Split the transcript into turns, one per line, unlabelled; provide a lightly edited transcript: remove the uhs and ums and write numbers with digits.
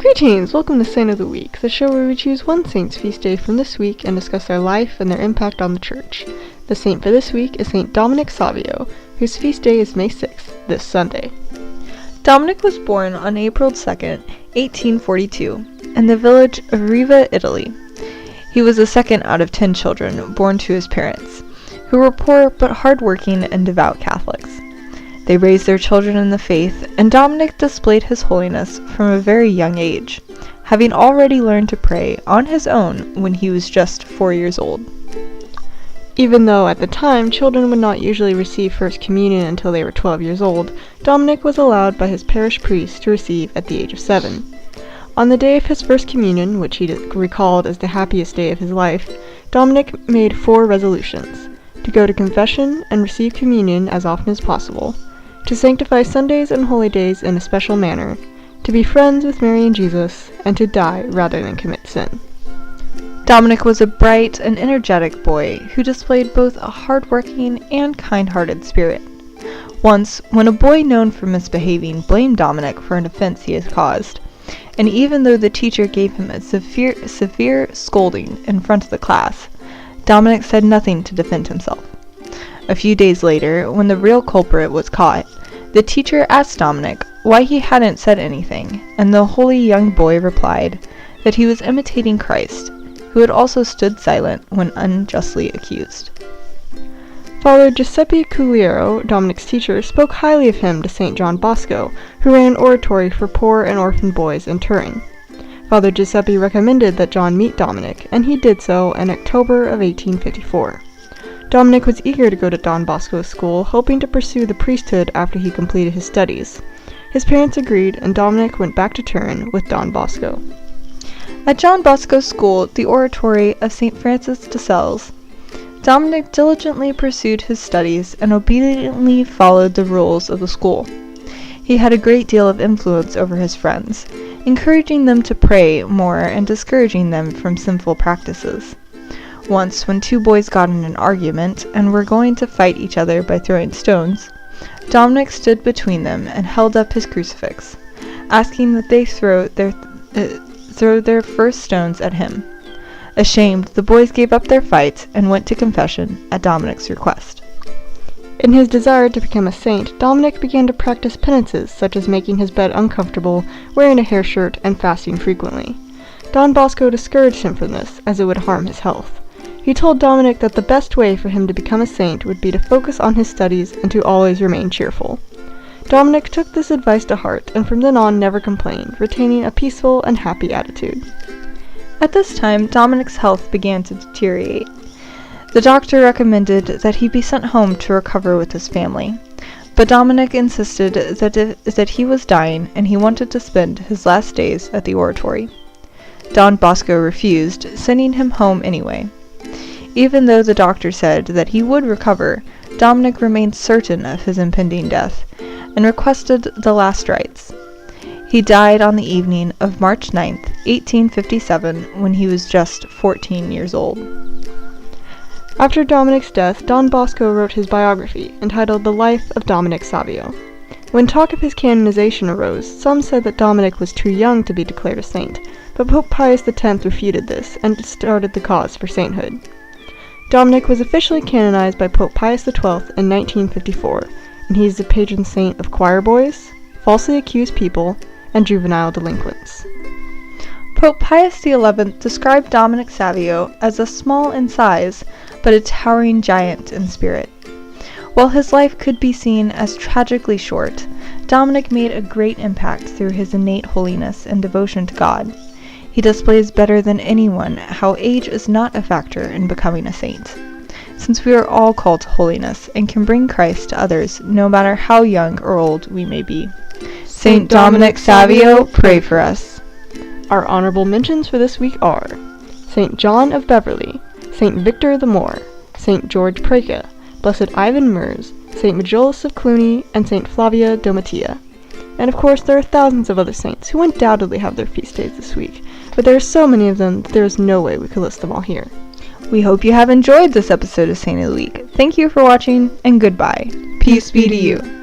Greetings! Welcome to Saint of the Week, the show where we choose one saint's feast day from this week and discuss their life and their impact on the church. The saint for this week is Saint Dominic Savio, whose feast day is May 6th, this Sunday.
Dominic was born on April 2nd, 1842, in the village of Riva, Italy. He was the second out of 10 children born to his parents, who were poor but hard-working and devout Catholics. They raised their children in the faith, and Dominic displayed his holiness from a very young age, having already learned to pray on his own when he was just 4 years old.
Even though at the time children would not usually receive First Communion until they were 12 years old, Dominic was allowed by his parish priest to receive at the age of 7. On the day of his First Communion, which he recalled as the happiest day of his life, Dominic made 4 resolutions: to go to confession and receive communion as often as possible, to sanctify Sundays and holy days in a special manner, to be friends with Mary and Jesus, and to die rather than commit sin.
Dominic was a bright and energetic boy who displayed both a hard-working and kind-hearted spirit. Once, when a boy known for misbehaving blamed Dominic for an offense he had caused, and even though the teacher gave him a severe scolding in front of the class, Dominic said nothing to defend himself. A few days later, when the real culprit was caught, the teacher asked Dominic why he hadn't said anything, and the holy young boy replied that he was imitating Christ, who had also stood silent when unjustly accused.
Father Giuseppe Cugliero, Dominic's teacher, spoke highly of him to St. John Bosco, who ran an oratory for poor and orphan boys in Turin. Father Giuseppe recommended that John meet Dominic, and he did so in October of 1854. Dominic was eager to go to Don Bosco's school, hoping to pursue the priesthood after he completed his studies. His parents agreed, and Dominic went back to Turin with Don Bosco.
At John Bosco's school, the oratory of St. Francis de Sales, Dominic diligently pursued his studies and obediently followed the rules of the school. He had a great deal of influence over his friends, encouraging them to pray more and discouraging them from sinful practices. Once, when 2 boys got in an argument and were going to fight each other by throwing stones, Dominic stood between them and held up his crucifix, asking that they throw their first stones at him. Ashamed, the boys gave up their fight and went to confession at Dominic's request.
In his desire to become a saint, Dominic began to practice penances such as making his bed uncomfortable, wearing a hair shirt, and fasting frequently. Don Bosco discouraged him from this, as it would harm his health. He told Dominic that the best way for him to become a saint would be to focus on his studies and to always remain cheerful. Dominic took this advice to heart, and from then on never complained, retaining a peaceful and happy attitude.
At this time, Dominic's health began to deteriorate. The doctor recommended that he be sent home to recover with his family, but Dominic insisted that he was dying and he wanted to spend his last days at the oratory. Don Bosco refused, sending him home anyway. Even though the doctor said that he would recover, Dominic remained certain of his impending death and requested the last rites. He died on the evening of March 9th, 1857, when he was just 14 years old.
After Dominic's death, Don Bosco wrote his biography, entitled The Life of Dominic Savio. When talk of his canonization arose, some said that Dominic was too young to be declared a saint, but Pope Pius X refuted this and started the cause for sainthood. Dominic was officially canonized by Pope Pius XII in 1954, and he is the patron saint of choir boys, falsely accused people, and juvenile delinquents.
Pope Pius XI described Dominic Savio as a small in size, but a towering giant in spirit. While his life could be seen as tragically short, Dominic made a great impact through his innate holiness and devotion to God. He displays better than anyone how age is not a factor in becoming a saint, since we are all called to holiness and can bring Christ to others no matter how young or old we may be. Saint Dominic Savio, pray for us.
Our honorable mentions for this week are St. John of Beverley, St. Victor the Moor, St. George Preka, Blessed Ivan Mers, St. Majolus of Cluny, and St. Flavia Domitia. And of course, there are thousands of other saints who undoubtedly have their feast days this week, but there are so many of them that there is no way we could list them all here.
We hope you have enjoyed this episode of Saint of the Week. Thank you for watching, and goodbye. Peace be to you.